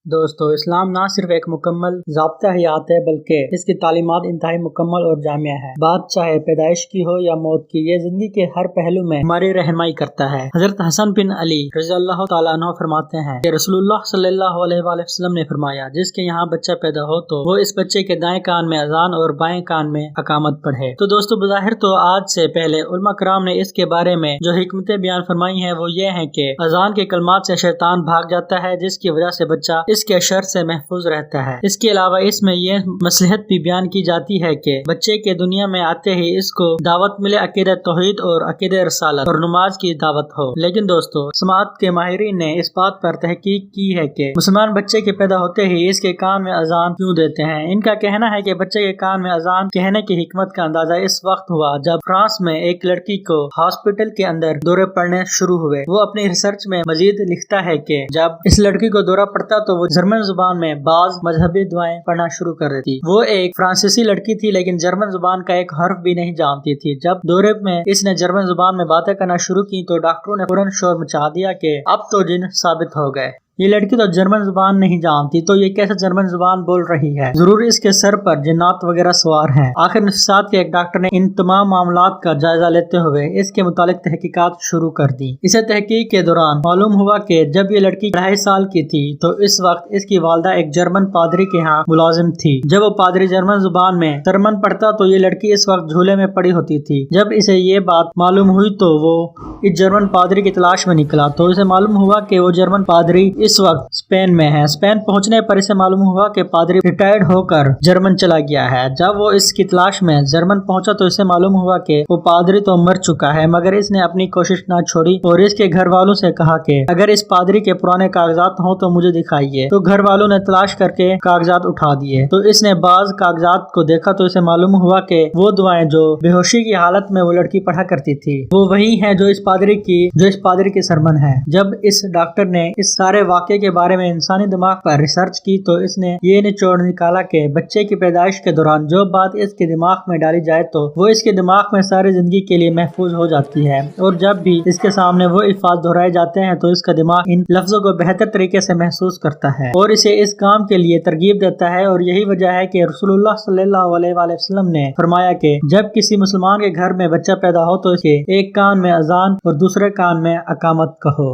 دوستو اسلام نہ صرف ایک مکمل ضابطہ حیات ہے بلکہ اس کی تعلیمات انتہائی مکمل اور جامع ہے۔ بات چاہے پیدائش کی ہو یا موت کی، یہ زندگی کے ہر پہلو میں ہماری رہنمائی کرتا ہے۔ حضرت حسن بن علی رضی اللہ تعالیٰ عنہ فرماتے ہیں کہ رسول اللہ صلی اللہ علیہ وآلہ وسلم نے فرمایا، جس کے یہاں بچہ پیدا ہو تو وہ اس بچے کے دائیں کان میں اذان اور بائیں کان میں اقامت پڑھے۔ تو دوستو بظاہر تو آج سے پہلے علماء کرام نے اس کے بارے میں جو حکمتیں بیان فرمائی ہیں وہ یہ ہیں کہ اذان کے کلمات سے شیطان بھاگ جاتا ہے، جس کی وجہ سے بچہ اس کے شر سے محفوظ رہتا ہے۔ اس کے علاوہ اس میں یہ مصلحت بھی بیان کی جاتی ہے کہ بچے کے دنیا میں آتے ہی اس کو دعوت ملے عقیدہ توحید اور عقیدہ رسالت اور نماز کی دعوت ہو۔ لیکن دوستو سماعت کے ماہرین نے اس بات پر تحقیق کی ہے کہ مسلمان بچے کے پیدا ہوتے ہی اس کے کان میں اذان کیوں دیتے ہیں۔ ان کا کہنا ہے کہ بچے کے کان میں اذان کہنے کی حکمت کا اندازہ اس وقت ہوا جب فرانس میں ایک لڑکی کو ہاسپٹل کے اندر دورے پڑنے شروع ہوئے۔ وہ اپنی ریسرچ میں مزید لکھتا ہے کہ جب اس لڑکی کو دورہ پڑتا تو وہ جرمن زبان میں بعض مذہبی دعائیں پڑھنا شروع کر دیتی۔ وہ ایک فرانسیسی لڑکی تھی لیکن جرمن زبان کا ایک حرف بھی نہیں جانتی تھی۔ جب دورے میں اس نے جرمن زبان میں باتیں کرنا شروع کی تو ڈاکٹروں نے فوراً شور مچا دیا کہ اب تو جن ثابت ہو گئے۔ یہ لڑکی تو جرمن زبان نہیں جانتی تو یہ کیسے جرمن زبان بول رہی ہے؟ ضرور اس کے سر پر جنات وغیرہ سوار ہیں۔ آخر نفسیات کے ایک ڈاکٹر نے ان تمام معاملات کا جائزہ لیتے ہوئے اس کے متعلق تحقیقات شروع کر دی۔ اسے تحقیق کے دوران معلوم ہوا کہ جب یہ لڑکی 2.5 سال کی تھی تو اس وقت اس کی والدہ ایک جرمن پادری کے ہاں ملازم تھی۔ جب وہ پادری جرمن زبان میں سرمن پڑھتا تو یہ لڑکی اس وقت جھولے میں پڑی ہوتی تھی۔ جب اسے یہ بات معلوم ہوئی تو وہ اس جرمن پادری کی تلاش میں نکلا تو اسے معلوم ہوا کہ وہ جرمن پادری اس وقت اسپین میں ہے۔ اسپین پہنچنے پر اسے معلوم ہوا کہ پادری ریٹائرڈ ہو کر جرمن چلا گیا ہے۔ جب وہ اس کی تلاش میں جرمن پہنچا تو اسے معلوم ہوا کہ وہ پادری تو مر چکا ہے، مگر اس نے اپنی کوشش نہ چھوڑی اور اس کے گھر والوں سے کہا کہ اگر اس پادری کے پرانے کاغذات ہوں تو مجھے دکھائیے۔ تو گھر والوں نے تلاش کر کے کاغذات اٹھا دیے تو اس نے بعض کاغذات کو دیکھا تو اسے معلوم ہوا کہ وہ دعائیں جو بے ہوشی کی حالت میں وہ لڑکی پڑھا کرتی تھی وہ وہی ہیں جو اس پادری کی سرمن ہے۔ جب اس ڈاکٹر نے اس سارے واقعے کے بارے میں انسانی دماغ پر ریسرچ کی تو اس نے یہ نچوڑ نکالا کہ بچے کی پیدائش کے دوران جو بات اس کے دماغ میں ڈالی جائے تو وہ اس کے دماغ میں ساری زندگی کے لیے محفوظ ہو جاتی ہے، اور جب بھی اس کے سامنے وہ الفاظ دہرائے جاتے ہیں تو اس کا دماغ ان لفظوں کو بہتر طریقے سے محسوس کرتا ہے اور اسے اس کام کے لیے ترغیب دیتا ہے۔ اور یہی وجہ ہے کہ رسول اللہ صلی اللہ علیہ وآلہ وسلم نے فرمایا کہ جب کسی مسلمان کے گھر میں بچہ پیدا ہو تو اس کے ایک کان میں اذان اور دوسرے کان میں اقامت کہو۔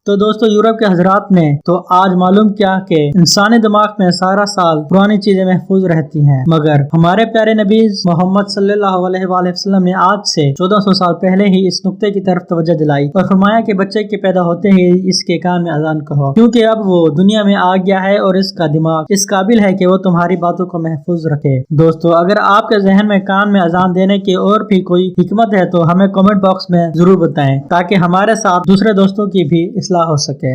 تو دوستو یورپ کے حضرات نے تو آج معلوم کیا کہ انسانی دماغ میں سارا سال پرانی چیزیں محفوظ رہتی ہیں، مگر ہمارے پیارے نبی محمد صلی اللہ علیہ وآلہ وسلم نے آج سے 1400 سال پہلے ہی اس نقطے کی طرف توجہ دلائی اور فرمایا کہ بچے کے پیدا ہوتے ہی اس کے کان میں اذان کہو، کیونکہ اب وہ دنیا میں آ گیا ہے اور اس کا دماغ اس قابل ہے کہ وہ تمہاری باتوں کو محفوظ رکھے۔ دوستو اگر آپ کے ذہن میں کان میں اذان دینے کی اور بھی کوئی حکمت ہے تو ہمیں کمنٹ باکس میں ضرور بتائیں تاکہ ہمارے ساتھ دوسرے دوستوں کی بھی اصلاح ہو سکے۔